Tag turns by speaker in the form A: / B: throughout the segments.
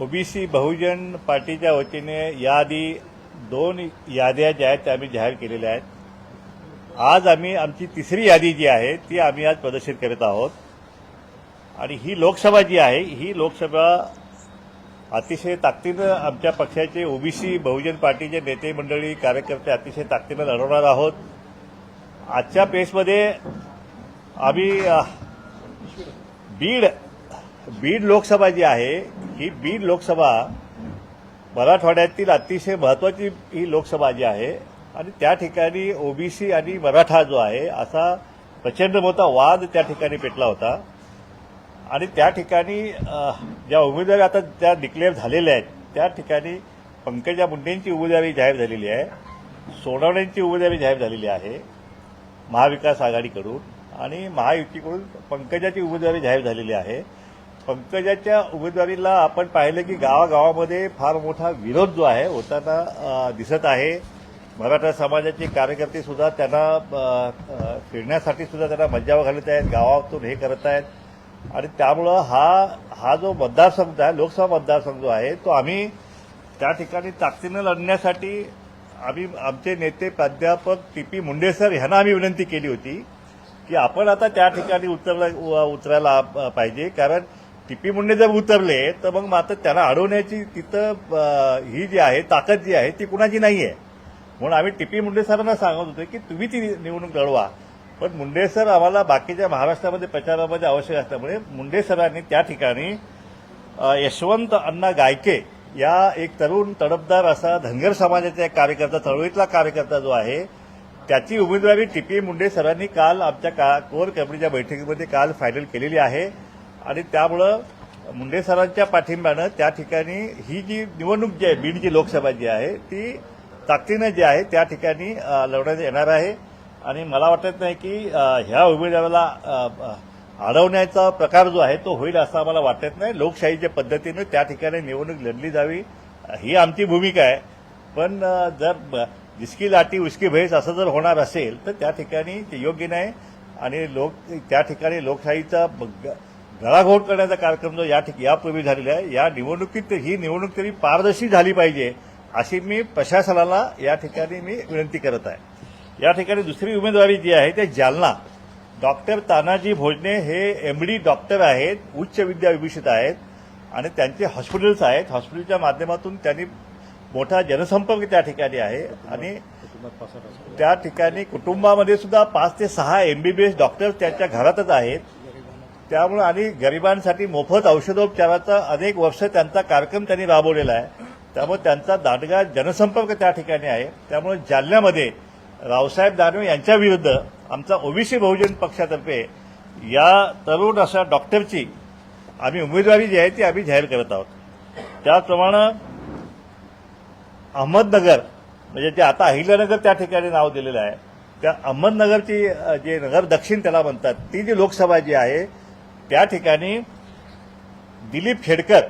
A: OBC बहुजन पार्टीच्या वतीने याआधी 2 याद्या ज्या आहेत त्या आम्ही जाहीर केलेल्या आहेत. आज आम्ही आमची तिसरी यादी जी आहे ती आम्ही आज प्रदर्शित करत आहोत. आणि ही लोकसभा जी आहे ही लोकसभा अतिशय ताकदीनं आमच्या पक्षाचे ओबीसी बहुजन पार्टीचे नेते मंडळी कार्यकर्ते अतिशय ताकदीनं लढवणार आहोत. आजच्या पेसमध्ये आम्ही बीड लोकसभा जी आहे ही बीड लोकसभा मराठवाड्यातील अतिशय महत्त्वाची ही लोकसभा जी आहे आणि त्या ठिकाणी ओबीसी आणि मराठा जो आहे असा प्रचंड मोठा वाद त्या ठिकाणी पेटला होता. आणि त्या ठिकाणी ज्या उमेदवारी आता त्या डिक्लेअर झालेल्या आहेत त्या ठिकाणी पंकजा मुंडेंची उमेदवारी जाहीर झालेली आहे, सोनवणेंची उमेदवारी जाहीर झालेली आहे महाविकास आघाडीकडून, आणि महायुतीकडून पंकजाची उमेदवारी जाहीर झालेली आहे. पंकजाच्या उमेदवारीला आपण पाहिलं की गावागावामध्ये फार मोठा विरोध जो आहे होताना दिसत आहे. मराठा समाजाचे कार्यकर्ते सुद्धा त्यांना फिरण्यासाठी सुद्धा त्यांना मज्जाव घालत आहेत, गावातून हे करत आहेत. आणि त्यामुळं हा जो मतदारसंघ आहे लोकसभा मतदारसंघ जो आहे तो आम्ही त्या ठिकाणी ताकदीनं लढण्यासाठी आम्ही आमचे नेते प्राध्यापक टी.पी. मुंडे सर यांना आम्ही विनंती केली होती की आपण आता त्या ठिकाणी उतरायला पाहिजे, कारण टी.पी. मुंडे जर उतरले तर मग मात्र त्यांना अडवण्याची तिथं ही जी आहे ताकद जी आहे ती कुणाची नाही आहे. म्हणून आम्ही टी.पी. मुंडे सरांना सांगत होतो की तुम्ही ती निवडणूक लढवा. पण मुंडे सर आम्हाला बाकीच्या महाराष्ट्रामध्ये प्रचारामध्ये आवश्यक असल्यामुळे मुंडे सरांनी त्या ठिकाणी यशवंत अण्णा गायके या एक तरुण तडफदार असा धनगर समाजाचा एक कार्यकर्ता, चळवळीतला कार्यकर्ता जो आहे त्याची उमेदवारी टी.पी. मुंडे सरांनी काल आमच्या कोर कमिटीच्या बैठकीमध्ये काल फायनल केलेली आहे. आणि त्यामुळं मुंडे सरांच्या पाठिंब्यानं त्या ठिकाणी ही जी निवडणूक जी आहे बीडची लोकसभा जी आहे ती ताकदीनं जी आहे त्या ठिकाणी लढवण्यात येणार आहे. आणि मला वाटत नाही की ह्या उमेदवाराला अडवण्याचा प्रकार जो आहे तो होईल असं आम्हाला वाटत नाही. लोकशाहीच्या पद्धतीनं त्या ठिकाणी निवडणूक लढली जावी ही आमची भूमिका आहे. पण जर जिसकी लाठी उसकी भैंस असं जर होणार असेल तर त्या ठिकाणी ते योग्य नाही. आणि त्या ठिकाणी लोकशाहीचा गळाघोट करण्याचा कार्यक्रम जो यापूर्वी झालेला आहे या निवडणुकीत ही निवडणूक तरी पारदर्शी झाली पाहिजे अशी मी प्रशासनाला या ठिकाणी मी विनंती करत आहे. या ठिकाणी दुसरी उमेदवारी जी आहे ते जालना डॉक्टर तानाजी भोजने हे एमडी डॉक्टर आहेत, उच्च विद्या विभूषित आहेत आणि त्यांचे हॉस्पिटल्स आहेत. हॉस्पिटलच्या माध्यमातून त्यांनी मोठा जनसंपर्क त्या ठिकाणी आहे. आणि त्या ठिकाणी कुटुंबामध्ये सुद्धा 5 ते 6 MBBS डॉक्टर त्यांच्या घरातच आहेत. त्यामुळे आणि गरिबांसाठी मोफत औषधोपचाराचा अनेक वर्ष त्यांचा कार्यक्रम त्यांनी राबवलेला आहे. त्यामुळे त्यांचा दांडगा जनसंपर्क त्या ठिकाणी आहे. त्यामुळे जालन्यामध्ये रावसाहेब दानवे यांच्याविरुद्ध आमचा ओबीसी बहुजन पक्षातर्फे या तरुण अशा डॉक्टरची आम्ही उमेदवारी जी आहे ती आम्ही जाहीर करत आहोत. त्याचप्रमाणे अहमदनगर म्हणजे जे आता अहिल्यानगर त्या ठिकाणी नाव दिलेलं आहे त्या अहमदनगरची जे नगर दक्षिण त्याला म्हणतात ती जी लोकसभा जी आहे त्या ठिकाणी दिलीप खेडकर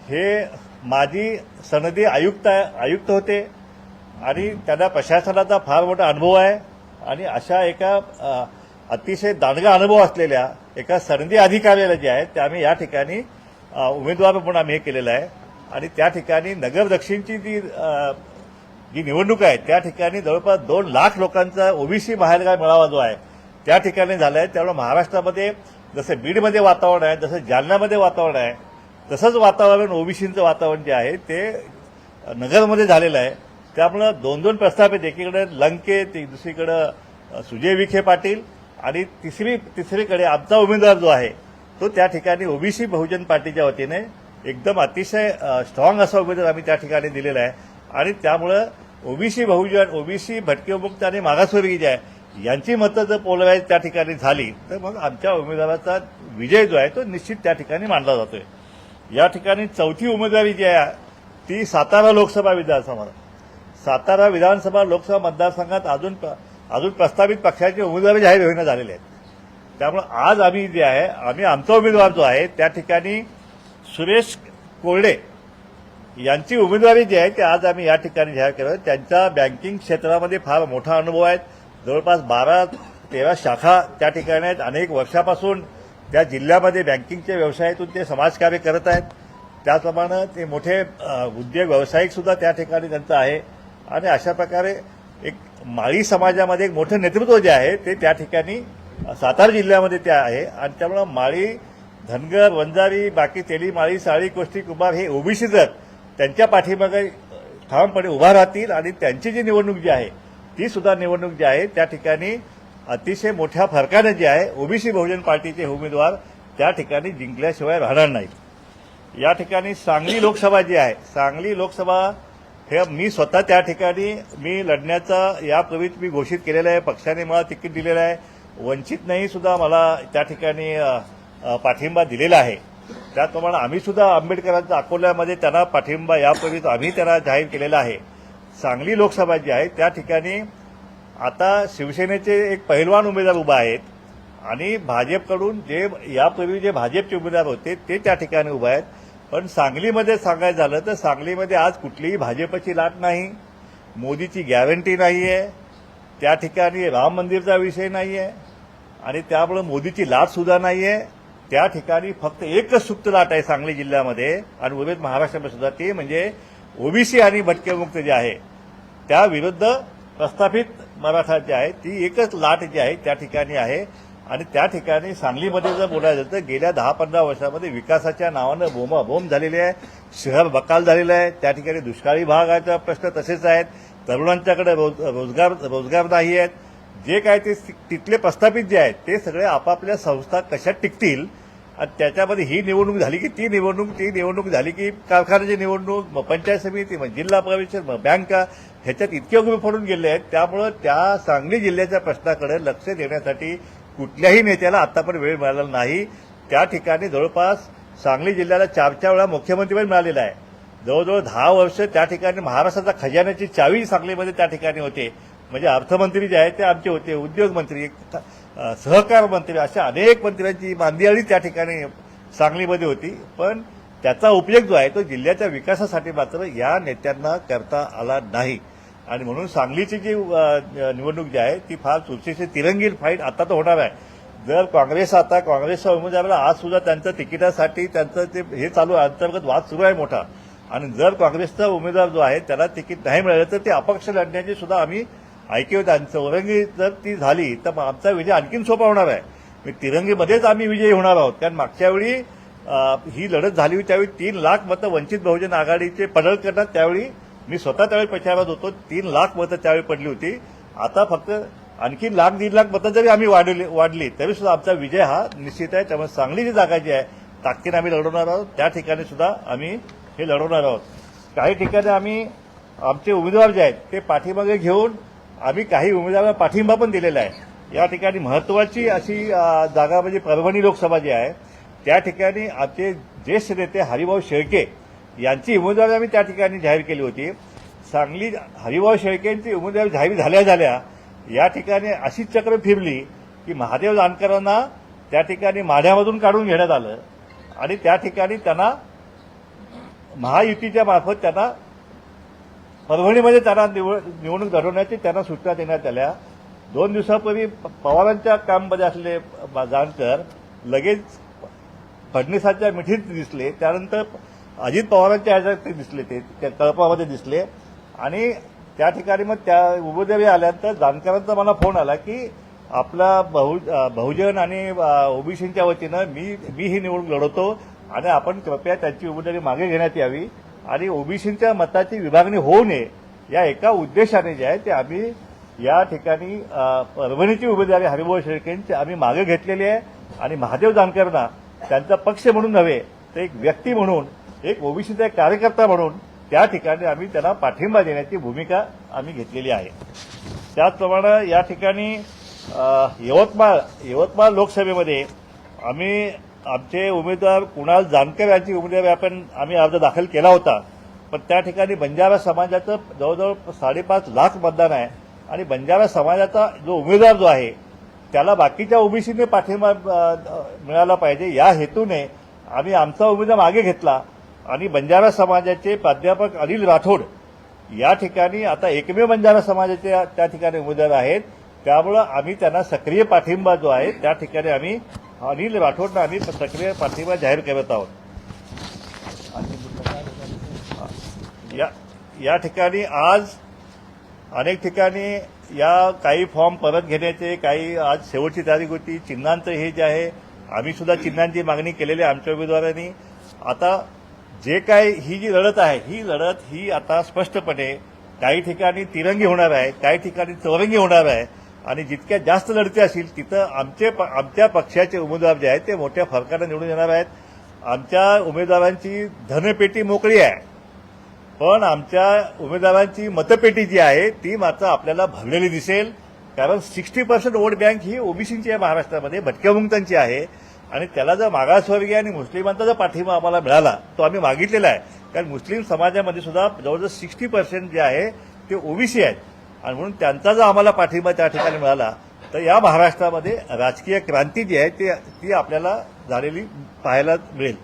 A: हे माजी सनदी आयुक्त होते आणि त्यांना प्रशासनाचा फार मोठा अनुभव आहे. आणि अशा एका अतिशय दांडगा अनुभव असलेल्या एका सनदी अधिकाऱ्याला जे आहे ते आम्ही या ठिकाणी उमेदवार म्हणून आम्ही हे केलेलं आहे. आणि त्या ठिकाणी नगर दक्षिणची जी निवडणूक आहे त्या ठिकाणी जवळपास 2 लाख लोकांचा ओबीसी बाहेरगाव मेळावा जो आहे त्या ठिकाणी झाला आहे. त्यामुळे महाराष्ट्रामध्ये जसं बीडमध्ये वातावरण आहे, जसं जालन्यामध्ये वातावरण आहे, तसंच वातावरण ओबीसीचं वातावरण जे आहे ते नगरमध्ये झालेलं आहे. त्यामुळं 2 प्रस्थापित, एकीकडे लंके, दुसरीकडे सुजय विखे पाटील आणि तिसरीकडे आमचा उमेदवार जो आहे तो त्या ठिकाणी ओबीसी बहुजन पार्टीच्या वतीने एकदम अतिशय स्ट्रॉंग असा उमेदवार आम्ही त्या ठिकाणी दिलेला आहे. आणि त्यामुळं ओबीसी बहुजन, ओबीसी भटकेमुक्त आणि मागासवर्गीय जे आहे यांची मतं जर पोलराईज त्या ठिकाणी झाली तर मग आमच्या उमेदवाराचा विजय जो आहे तो निश्चित त्या ठिकाणी मानला जातोय. या ठिकाणी चौथी उमेदवारी जी आहे ती सातारा लोकसभा लोकसभा मतदारसंघात अजून प्रस्तावित पक्षाचे उमेदवारी जाहीर होईना झालेले आहेत. त्यामुळे आज आम्ही जे आहे आम्ही आमचा उमेदवार जो आहे त्या ठिकाणी सुरेश कोरडे यांची उमेदवारी जी आहे ती आज आम्ही या ठिकाणी जाहीर केलं. त्यांचा बँकिंग क्षेत्रामध्ये फार मोठा अनुभव आहे. जवळपास 12-13 शाखा त्या ठिकाणी आहेत. अनेक वर्षापासून त्या जिल्ह्यामध्ये बँकिंगच्या व्यवसायातून ते समाजकार्य करत आहेत. त्याचप्रमाणे ते मोठे उद्योग व्यावसायिकसुद्धा त्या ठिकाणी त्यांचं आहे आणि अशा प्रकारे एक माळी समाजामध्ये एक मोठं नेतृत्व जे आहे ते त्या ठिकाणी सातारा जिल्ह्यामध्ये ते आहे आणि त्यामुळं माळी, धनगर, वंजारी, बाकी तेली, माळी, साळी, कोष्टी, कुंभार हे ओबीसी जर त्यांच्या पाठीमागे ठामपणे उभा राहतील आणि त्यांची जी निवडणूक जी आहे ती सुद्धा निवडणूक जी आहे त्या ठिकाणी अतिशय मोठ्या फरकाने जे आहे ओबीसी बहुजन पार्टीचे उमेदवार त्या ठिकाणी जिंकल्याशिवाय राहणार नाहीत। या ठिकाणी सांगली लोकसभा जी आहे, सांगली लोकसभा हे मी स्वतः त्या ठिकाणी मी लढण्याचा यापूर्वीच मी घोषित केलेलं आहे, पक्षाने मला तिकीट दिलेलं आहे, वंचितनेही सुद्धा मला त्या ठिकाणी पाठिंबा दिलेला आहे। त्याचप्रमाणे आम्ही सुद्धा आंबेडकरांच्या अकोल्यामध्ये त्यांना पाठिंबा यापूर्वीच आम्ही त्यांना जाहीर केलेला आहे। सांगली लोकसभा जी आहे त्या ठिकाणी आता शिवसेनेचे एक पहिलवान उमेदवार उभा आहेत आणि भाजपकडून जे यापूर्वी जे भाजपचे उमेदवार होते ते त्या ठिकाणी उभे आहेत। पण सांगलीमध्ये सांगायचं झालं तर सांगलीमध्ये आज कुठलीही भाजपची लाट नाही, मोदीची गॅरंटी नाही आहे, त्या ठिकाणी राम मंदिरचा विषय नाही आहे आणि त्यामुळे मोदीची लाटसुद्धा नाही आहे। त्या ठिकाणी फक्त एकच सुप्त लाट आहे सांगली जिल्ह्यामध्ये आणि उर्वरित महाराष्ट्रामध्ये सुद्धा, ते म्हणजे ओबीसी आणि भटकेमुक्त जे आहे त्या विरुद्ध प्रस्थापित मराठा जे आहे ती एकच लाट जी आहे त्या ठिकाणी आहे। आणि त्या ठिकाणी सांगलीमध्ये जर बोलायचं तर गेल्या 10-15 वर्षामध्ये विकासाच्या नावानं बोंबाबोंब झालेली आहे, शहर बकाल झालेलं आहे, त्या ठिकाणी दुष्काळी भागाचा प्रश्न तसेच आहेत, तरुणांच्याकडे रोजगार नाही आहेत, जे काय ते तिथले प्रस्थापित जे आहेत ते सगळे आपापल्या संस्था कशा टिकतील आणि त्याच्यामध्ये ही निवडणूक झाली की ती निवडणूक झाली की कारखान्याची निवडणूक, मग पंचायत समिती, मग जिल्हा परिषद, मग बँका, ह्याच्यात इतके उभे पडून गेले आहेत। त्यामुळं त्या सांगली जिल्ह्याच्या प्रश्नाकडे लक्ष देण्यासाठी कुठल्याही नेत्याला आतापर्यंत वेळ मिळालेला नाही। त्या ठिकाणी जवळपास सांगली जिल्ह्याला 4 वेळा मुख्यमंत्रीपद मिळालेलं आहे, जवळजवळ 10 वर्ष त्या ठिकाणी महाराष्ट्राचा खजान्याची चावी सांगलीमध्ये त्या ठिकाणी होते, म्हणजे अर्थमंत्री जे आहेत ते आमचे होते, उद्योग मंत्री, सहकार मंत्री, अशा अनेक मंत्र्यांची मांदियाळी त्या ठिकाणी सांगलीमध्ये होती। पण त्याचा उपयोग जो आहे तो जिल्ह्याच्या विकासासाठी मात्र या नेत्यांना करता आला नाही आणि म्हणून सांगलीची जी निवडणूक जी आहे ती फार चुरशीची तिरंगी फाईट आता तर होणार आहे। जर काँग्रेसच्या उमेदवाराला आज सुद्धा त्यांचं तिकिटासाठी त्यांचं ते हे चालू अंतर्गत वाद सुरू आहे मोठा, आणि जर काँग्रेसचा उमेदवार जो आहे त्याला तिकीट नाही मिळालं तर ते अपक्ष लढण्याची सुद्धा आम्ही ऐकू त्यांचं चौरंगी जर ती झाली तर आमचा विजय आणखीन सोपा होणार आहे। तिरंगीमध्येच आम्ही विजयी होणार आहोत, कारण मागच्या वेळी ही लढत झाली होती त्यावेळी 3 लाख मतं वंचित बहुजन आघाडीचे पडळकरनाथ, त्यावेळी मी स्वतः त्यावेळी प्रचारात होतो, 3 लाख मतं त्यावेळी पडली होती। आता फक्त आणखी 1-1.5 लाख मतं जरी आम्ही वाढली तरी सुद्धा आमचा विजय हा निश्चित आहे। त्यामुळे सांगलीची जागा जी आहे ताकदीने आम्ही लढवणार आहोत, त्या ठिकाणी सुद्धा आम्ही हे लढवणार आहोत। काही ठिकाणी आम्ही आमचे उमेदवार जे आहेत ते पाठीमागे घेऊन आम्ही काही उमेदवारांना पाठिंबा पण दिलेला आहे। या ठिकाणी महत्वाची अशी जागा म्हणजे परभणी लोकसभा जी आहे त्या ठिकाणी आमचे ज्येष्ठ नेते हरिभाऊ शेळके यांची उमेदवारी आम्ही त्या ठिकाणी जाहीर केली होती। सांगली हरिभाऊ शेळकेंची उमेदवारी जाहीर झाल्या या ठिकाणी अशी चक्र फिरली की महादेव जानकरांना त्या ठिकाणी माढ्यामधून काढून घेण्यात आलं आणि त्या ठिकाणी त्यांना महायुतीच्या मार्फत त्यांना परभणीमध्ये त्यांना निवडणूक लढवण्याची त्यांना सूचना देण्यात आल्या। 2 दिवसापूर्वी पवारांच्या काममध्ये असलेले जानकर लगेच फडणवीसांच्या मिठीत दिसले, त्यानंतर अजित पवारांच्या ह्याच्यात ते दिसले, ते त्या कळपामध्ये दिसले आणि त्या ठिकाणी मग त्या उमेदवारी आल्यानंतर जानकरांचा मला फोन आला की आपला बहुजन आणि ओबीसीच्या वतीनं मी ही निवडणूक लढवतो आणि आपण कृपया त्यांची उमेदवारी मागे घेण्यात यावी आणि ओबीसीच्या मताची विभागणी होऊ नये या एका उद्देशाने जे आहे ते आम्ही या ठिकाणी परभणीची उमेदवारी हरिभाऊ शेळकेंची आम्ही मागे घेतलेली आहे आणि महादेव जानकरांना त्यांचा पक्ष म्हणून नव्हे तर एक व्यक्ती म्हणून, एक ओबीसीचा एक कार्यकर्ता म्हणून त्या ठिकाणी आम्ही त्यांना पाठिंबा देण्याची भूमिका आम्ही घेतलेली आहे। त्याचप्रमाणे या ठिकाणी यवतमाळ लोकसभेमध्ये आम्ही आमचे उमेदवार कुणाल जानकर यांची उमेदवारी आम्ही अर्ज दाखल केला होता, पण त्या ठिकाणी बंजारा समाजाचं जवळजवळ 5.5 लाख मतदान आहे आणि बंजारा समाजाचा जो उमेदवार जो आहे त्याला बाकीच्या ओबीसीने पाठिंबा मिळाला पाहिजे या हेतूने आम्ही आमचा उमेदवार मागे घेतला आणि बंजारा समाजाचे प्राध्यापक अनिल राठोड या ठिकाणी आता एकमेव बंजारा समाजाचे त्या ठिकाणी उमेदवार आहेत, त्यामुळं आम्ही त्यांना सक्रिय पाठिंबा जो आहे त्या ठिकाणी आम्ही अनिल राठोडना आम्ही सक्रिय पाठिंबा जाहीर करत आहोत। या ठिकाणी आज अनेक ठिकाणी या काही फॉर्म परत घेण्याचे, काही आज शेवटची तारीख होती. चिन्हांचं हे जे आहे, आम्ही सुद्धा चिन्हांची मागणी केलेली आहे आमच्या उमेदवारांनी. आता जे काय ही जी लढत आहे, ही लढत ही आता स्पष्टपणे काही ठिकाणी तिरंगी होणार आहे, काही ठिकाणी चौरंगी होणार आहे. आणि जितक्या जास्त लढती असतील तिथं आमच्या पक्षाचे उमेदवार जे आहेत ते मोठ्या फरकाने निवडून येणार आहेत. आमच्या उमेदवारांची धनपेटी मोकळी आहे, पण आमच्या उमेदवारांची मतपेटी जी आहे ती मात्र आपल्याला भरलेली दिसेल. कारण 60% वोट बँक ही ओबीसीची आहे महाराष्ट्रामध्ये, भटक्यामुक्तांची आहे. आणि त्याला जर मागासवर्गीय आणि मुस्लिमांचा जर पाठिंबा आम्हाला मिळाला, तो आम्ही मागितलेला आहे. कारण मुस्लिम समाजामध्ये सुद्धा जवळजवळ 60% जे आहे ते ओबीसी आहेत. आणि म्हणून त्यांचा जर आम्हाला पाठिंबा त्या ठिकाणी मिळाला तर या महाराष्ट्रामध्ये राजकीय क्रांती जी आहे ती आपल्याला झालेली पाहायला मिळेल.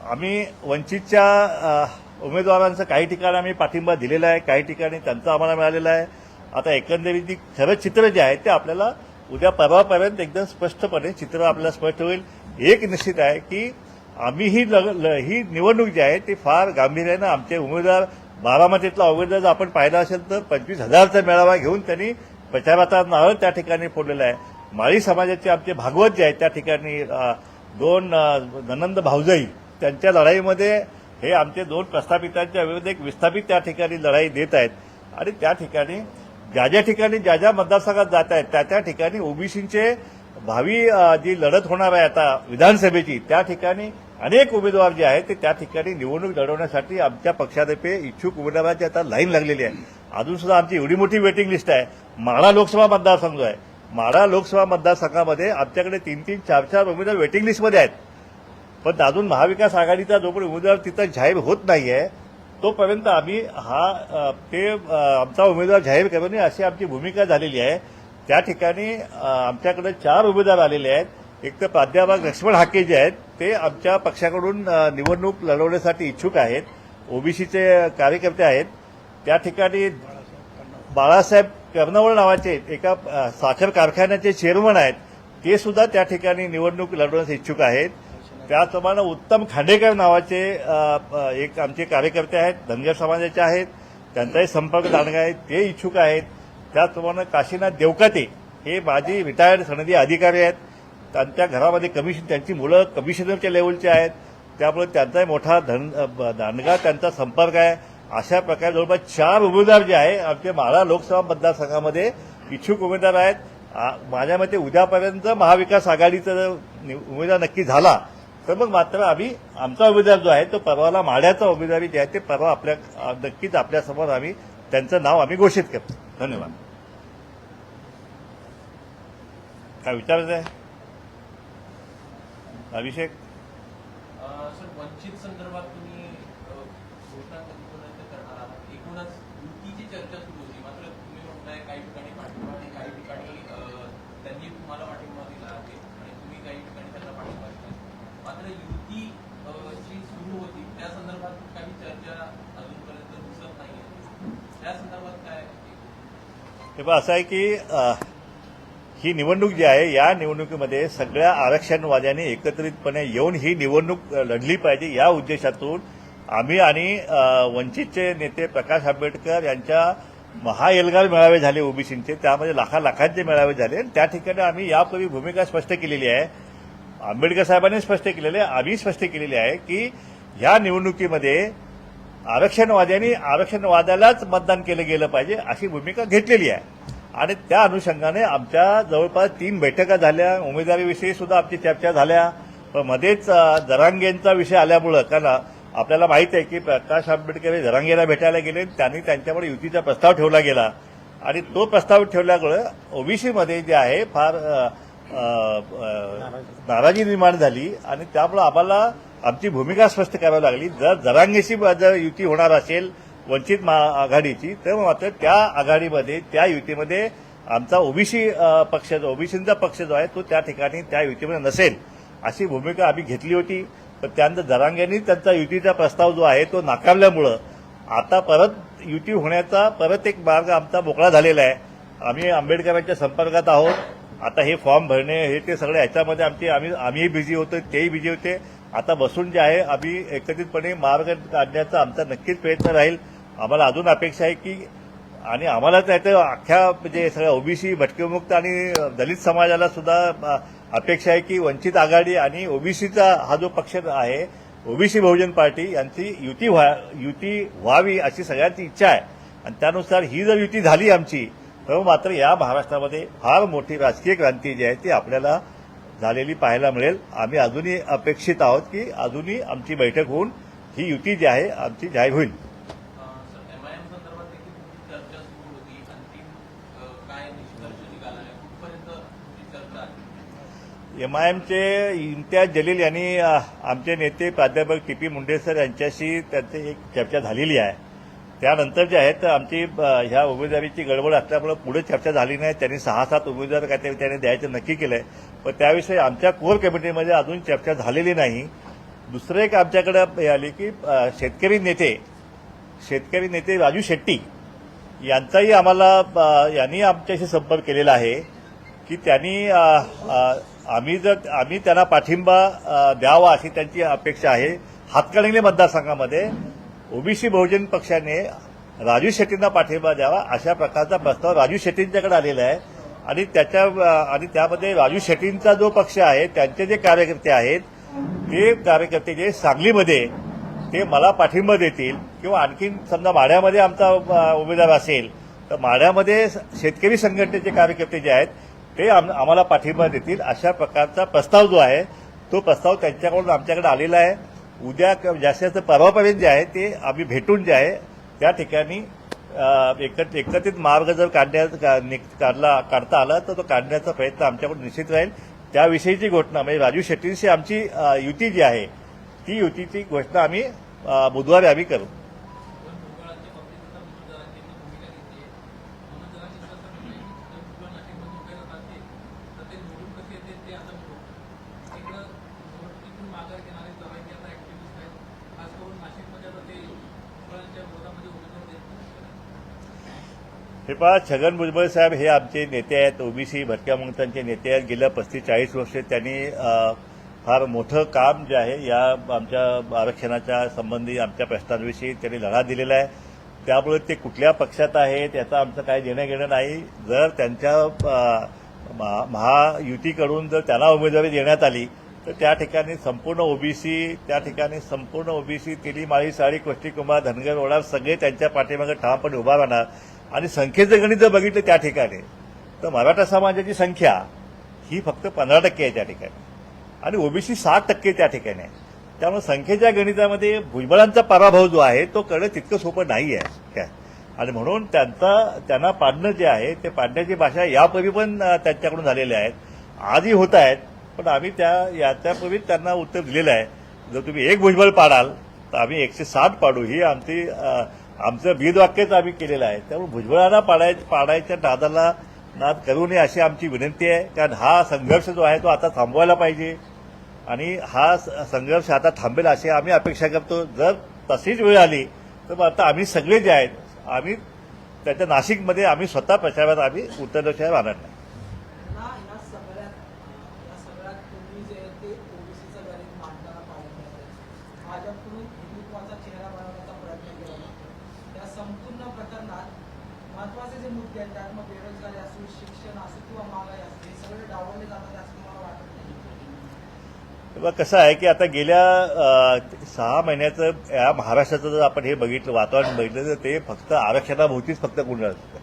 A: आम्ही वंचितच्या उमेदवारांचं काही ठिकाणी आम्ही पाठिंबा दिलेला आहे, काही ठिकाणी त्यांचा आम्हाला मिळालेला आहे. आता एकंदरीत जी खरं चित्र जे आहे ते आपल्याला उद्या परवापर्यंत एकदम स्पष्टपणे चित्र आपल्याला स्पष्ट होईल. एक निश्चित आहे की आम्ही ही निवडणूक जी आहे ती फार गांभीर्यानं आमचे उमेदवार, बारामतीतला उमेदवार जर आपण पाहिला असेल तर 25,000चा मेळावा घेऊन त्यांनी प्रचाराचा नारळ त्या ठिकाणी फोडलेला आहे. माळी समाजाचे आमचे भागवत जे आहेत त्या ठिकाणी 2 ननंद भाऊजाई त्यांच्या लढाईमध्ये हे आमचे 2 प्रस्थापितांच्या विरुद्ध एक विस्थापित त्या ठिकाणी लढाई देत आहेत. आणि त्या ठिकाणी ज्या ठिकाणी ज्या मतदारसंघात जात आहेत त्या ठिकाणी ओबीसीचे भावी जी लढत होणार आहे आता विधानसभेची, त्या ठिकाणी अनेक उमेदवार जे आहेत ते त्या ठिकाणी निवडणूक लढवण्यासाठी आमच्या पक्षातर्फे इच्छुक उमेदवारांची आता लाईन लागलेली आहे. अजून सुद्धा आमची एवढी मोठी वेटिंग लिस्ट आहे. माढा लोकसभा मतदारसंघ आहे, माढा लोकसभा मतदारसंघामध्ये आमच्याकडे 3-3, 4-4 उमेदवार वेटिंग लिस्टमध्ये आहेत. पण अजून महाविकास आघाडीचा जोपर्यंत उमेदवार तिथं जाहीर होत नाहीये तोपर्यंत आम्ही आमचा उमेदवार जाहीर करू नये अशी आमची भूमिका झालेली आहे. त्या ठिकाणी आमच्याकडे 4 उमेदवार आलेले आहेत. एक तर प्राध्यापक लक्ष्मण हाके जे आहेत ते आमच्या पक्षाकडून निवडणूक लढवण्यासाठी इच्छुक आहेत, ओबीसीचे कार्यकर्ते आहेत. त्या ठिकाणी बाळासाहेब कर्नवळ नावाचे एका साखर कारखान्याचे चेअरमन आहेत, ते सुद्धा त्या ठिकाणी निवडणूक लढवण्यास इच्छुक आहेत. त्याचप्रमाणे उत्तम खांडेकर नावाचे एक आमचे कार्यकर्ते आहेत, धनगर समाजाचे आहेत, त्यांचाही संपर्क दांडगा आहे, ते इच्छुक आहेत. त्याचप्रमाणे काशीनाथ देवकाते हे माजी रिटायर्ड सनदी अधिकारी आहेत, त्यांच्या घरामध्ये त्यांची मुलं कमिशनरच्या लेवलचे आहेत, त्यामुळे त्यांचाही मोठा दांडगा त्यांचा संपर्क आहे. अशा प्रकारे जवळपास 4 उमेदवार जे आहे आमचे माढा लोकसभा मतदारसंघामध्ये इच्छुक उमेदवार आहेत. माझ्या मते उद्यापर्यंत महाविकास आघाडीचा जर उमेदवार नक्की झाला तर मग मात्र आम्ही आमचा उमेदवार जो आहे तो परवाला माढ्याचा उमेदवारी जे आहे ते परवा नक्कीच आपल्यासमोर आम्ही त्यांचं नाव आम्ही घोषित करतो. धन्यवाद. काय विचारायचं आहे अभिषेक?
B: सर, वंचित संदर्भात तुम्ही घोषणा कधीपर्यंत करणार आहात? एकूणच युतीची चर्चा सुरू होती, मात्र तुम्ही म्हणताय काही ठिकाणी पाठिंबा आणि काही ठिकाणी त्यांनी तुम्हाला पाठिंबा दिला आहे आणि तुम्ही काही ठिकाणी त्यांना पाठिंबा दिला. मात्र युती जी सुरू होती त्या संदर्भात काही चर्चा अजूनपर्यंत दिसत नाहीये. त्या संदर्भात काय?
A: हे पण असं आहे की ही निवडणूक जी आहे या निवडणुकीमध्ये सगळ्या आरक्षणवाद्यांनी एकत्रितपणे येऊन ही निवडणूक लढली पाहिजे या उद्देशातून आम्ही आणि वंचितचे नेते प्रकाश आंबेडकर यांच्या महाएल्गार मेळावे झाले ओबीसीचे, त्यामध्ये लाखांचे मेळावे झाले. आणि त्या ठिकाणी आम्ही यापूर्वी भूमिका स्पष्ट केलेली आहे. आंबेडकर साहेबांनी स्पष्ट केलेली आहे, आम्ही स्पष्ट केलेली आहे की या निवडणुकीमध्ये आरक्षणवादालाच मतदान केलं गेलं पाहिजे अशी भूमिका घेतलेली आहे. आणि त्या अनुषंगाने आमच्या जवळपास 3 बैठका झाल्या, उमेदवारीविषयी सुद्धा आमची चर्चा झाल्या. पण मध्येच जरांगेंचा विषय आल्यामुळं, कारण आपल्याला माहिती आहे की प्रकाश आंबेडकर हे जरांगेला भेटायला गेले, त्यांनी त्यांच्यावर युतीचा प्रस्ताव ठेवला गेला आणि तो प्रस्ताव ठेवल्यामुळं ओबीसीमध्ये जे आहे फार नाराजी निर्माण झाली आणि त्यामुळे आम्हाला आमची भूमिका स्पष्ट करावी लागली. जर जरांगेशी जर युती होणार असेल वंचित आघाडीची तर मात्र त्या आघाडीमध्ये त्या युतीमध्ये आमचा ओबीसींचा पक्ष जो आहे तो त्या ठिकाणी त्या युतीमध्ये नसेल अशी भूमिका आम्ही घेतली होती. पण त्यानंतर जरांगेंनी त्यांचा युतीचा प्रस्ताव जो आहे तो नाकारल्यामुळं आता परत युती होण्याचा परत एक मार्ग आमचा मोकळा झालेला आहे. आम्ही आंबेडकरांच्या संपर्कात आहोत. आता हे फॉर्म भरणे हे ते सगळे ह्याच्यामध्ये आम्हीही बिझी होतो, तेही बिझी होते. आता बसून जे आहे आम्ही एकत्रितपणे मार्ग काढण्याचा आमचा नक्कीच प्रयत्न राहील. आम्हाला अजून अपेक्षा आहे की आणि आम्हाला नाही तर अख्ख्या म्हणजे सगळ्या ओबीसी भटकेविमुक्त आणि दलित समाजाला सुद्धा अपेक्षा आहे की वंचित आघाडी आणि ओबीसीचा हा जो पक्ष आहे ओबीसी बहुजन पार्टी यांची युती व्हावी अशी सगळ्यांची इच्छा आहे आणि त्यानुसार ही जर युती झाली आमची तर मात्र या महाराष्ट्रामध्ये फार मोठी राजकीय क्रांती जी आहे ती आपल्याला झालेली पाहायला मिळेल. आम्ही अजूनही अपेक्षित आहोत की अजूनही आमची बैठक होऊन ही युती जी आहे आमची जाहीर होईल.
B: सर एमआयएम संदर्भात देखील तुमची चर्चा सुरू होती. अंतिम काय निष्कर्ष निघाला आहे? कुठपर्यंत तुमची चर्चा आहे?
A: एमआयएमचे इम्तियाज जलील यांनी आमचे नेते प्राध्यापक टी.पी. मुंडे सर यांच्याशी त्यांची एक चर्चा झालेली आहे. त्यानंतर जे आहे तर आमची ह्या उमेदवारीची गडबड असल्यामुळे पुढे चर्चा झाली नाही. त्यांनी 6-7 उमेदवार काहीतरी त्याने द्यायचं नक्की केलंय पण त्याविषयी आमच्या कोर कमिटीमध्ये अजून चर्चा झालेली नाही. दुसरं एक आमच्याकडे हे आली की शेतकरी नेते राजू शेट्टी यांचाही यांनी आमच्याशी संपर्क केलेला आहे की त्यांनी आम्ही त्यांना पाठिंबा द्यावा अशी त्यांची अपेक्षा आहे. हातकणंगले मतदारसंघामध्ये ओबीसी बहुजन पक्षाने राजू शेट्टींना पाठिंबा द्यावा अशा प्रकारचा प्रस्ताव राजू शेट्टींच्याकडे आलेला आहे आणि त्यामध्ये राजू शेट्टींचा जो पक्ष आहे त्यांचे जे कार्यकर्ते आहेत ते कार्यकर्ते जे सांगलीमध्ये ते मला पाठिंबा देतील किंवा आणखीन समजा माढ्यामध्ये आमचा उमेदवार असेल तर माढ्यामध्ये शेतकरी संघटनेचे कार्यकर्ते जे आहेत ते आम्हाला पाठिंबा देतील अशा प्रकारचा प्रस्ताव जो आहे तो प्रस्ताव त्यांच्याकडून आमच्याकडे आलेला आहे. उद्या जास्तीत जास्त परवापर्यंत जे आहे ते आम्ही भेटून जे आहे त्या ठिकाणी एकत्रित मार्ग जर काढता आला तर तो काढण्याचा प्रयत्न आमच्याकडून निश्चित राहील. त्याविषयीची घोषणा म्हणजे राजू शेट्टींशी आमची युती जी आहे ती युतीची घोषणा आम्ही बुधवारी आम्ही करू. हे पहा छगन भुजबळ साहेब हे आमचे नेते आहेत. ओबीसी भटक्या मुक्तांचे नेते आहेत. गेल्या 35-40 वर्ष त्यांनी फार मोठं काम जे आहे या आमच्या आरक्षणाच्या संबंधी आमच्या प्रश्नांविषयी त्यांनी लढा दिलेला आहे. त्यामुळे ते कुठल्या पक्षात आहेत याचा आमचं काही देणं घेणं नाही. जर त्यांच्या महायुतीकडून जर त्यांना उमेदवारी देण्यात आली तर त्या ठिकाणी संपूर्ण ओबीसी तेली माळी साळी कोष्टी कुमार धनगर ओढार सगळे त्यांच्या पाठीमागे ठामपणे उभा राहणार आणि संख्येचं गणित जर बघितलं त्या ठिकाणी तर मराठा समाजाची संख्या ही फक्त 15% आहे त्या ठिकाणी आणि ओबीसी 60% त्या ठिकाणी आहे. त्यामुळे संख्येच्या गणितामध्ये भुजबळांचा पराभव जो आहे तो करणं तितकं सोपं नाही आहे काय आणि म्हणून त्यांना पाडणं जे आहे ते पाडण्याची भाषा यापूर्वी पण त्यांच्याकडून झालेल्या आहेत आजही होत आहेत. पण आम्ही याच्यापूर्वीच त्यांना उत्तर दिलेलं आहे जर तुम्ही एक भुजबळ पाडाल तर आम्ही 160 पाडू ही आमचं ब्रीदवाक्यच आम्ही केलेलं आहे. त्यामुळे भुजबळांना पाडायच्या नाद करू नये अशी आमची विनंती आहे. कारण हा संघर्ष जो आहे तो आता थांबवायला पाहिजे आणि हा संघर्ष आता थांबेल अशी आम्ही अपेक्षा करतो. जर तशीच वेळ आली तर आता आम्ही सगळे जे आहेत आम्ही त्याच्या नाशिकमध्ये आम्ही स्वतः प्रचारात आम्ही उतरल्याशिवाय राहणार नाही.
C: संपूर्ण प्रकरणात महत्वाचे जे मुद्दे आहेत त्यात मग बेरोजगारी असो शिक्षण असो किंवा महागाई असो हे सगळे डावलले जातात असं तुम्हाला वाटत नाही?
A: कसं आहे की आता गेल्या 6 महिन्याचं या महाराष्ट्राचं जर आपण हे बघितलं वातावरण बघितलं तर ते फक्त आरक्षणाभोवतीच फक्त गुंडाळ असतं.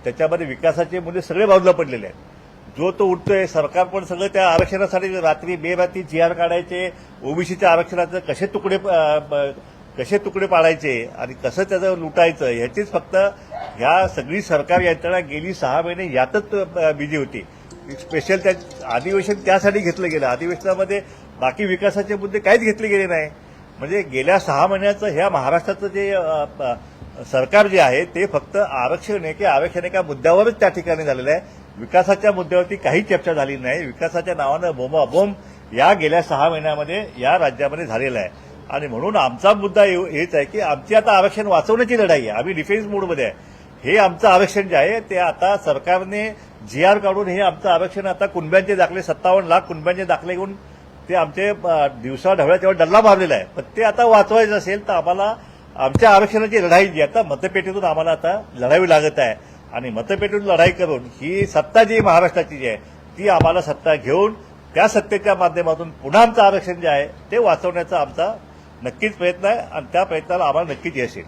A: त्याच्यामध्ये विकासाचे मुद्दे सगळे बाजूला पडलेले आहेत. जो तो उठतोय सरकार पण सगळं त्या आरक्षणासाठी रात्री बेरात्री GR काढायचे ओबीसीच्या आरक्षणाचं कसे तुकडे पाडायचे आणि कसं त्याचं लुटायचं ह्याचीच फक्त ह्या सगळी सरकार यंत्रणा गेली 6 महिने यातच बिझी होती. स्पेशल त्या अधिवेशन त्यासाठी घेतलं गेलं. अधिवेशनामध्ये बाकी विकासाचे मुद्दे काहीच घेतले गेले नाही. म्हणजे गेल्या 6 महिन्याचं ह्या महाराष्ट्राचं जे सरकार जे आहे ते फक्त आरक्षण एका मुद्द्यावरच त्या ठिकाणी झालेलं आहे. विकासाच्या मुद्द्यावरती काही चर्चा झाली नाही. विकासाच्या नावानं बोंबाबोंब या गेल्या 6 महिन्यामध्ये या राज्यामध्ये झालेला आहे आणि म्हणून आमचा मुद्दा हेच आहे की आमची आता आरक्षण वाचवण्याची लढाई आहे. आम्ही डिफेन्स मोडमध्ये आहे. हे आमचं आरक्षण जे आहे ते आता सरकारने GR काढून हे आमचं आरक्षण आता कुणब्यांचे दाखले 57 लाख कुणब्यांचे दाखले घेऊन ते आमचे दिवसा ढवळ्याच्यावर डल्ला मारलेला आहे. पण ते आता वाचवायचं असेल तर आम्हाला आमच्या आरक्षणाची लढाई जी आता मतपेटीतून आम्हाला आता लढावी लागत आहे आणि मतपेटीतून लढाई करून ही सत्ता जी महाराष्ट्राची जी आहे ती आम्हाला सत्ता घेऊन त्या सत्तेच्या माध्यमातून पुन्हा आमचं आरक्षण जे आहे ते वाचवण्याचा आमचा नक्कीच प्रयत्न आहे आणि त्या प्रयत्नाला आम्हाला नक्कीच यश येईल.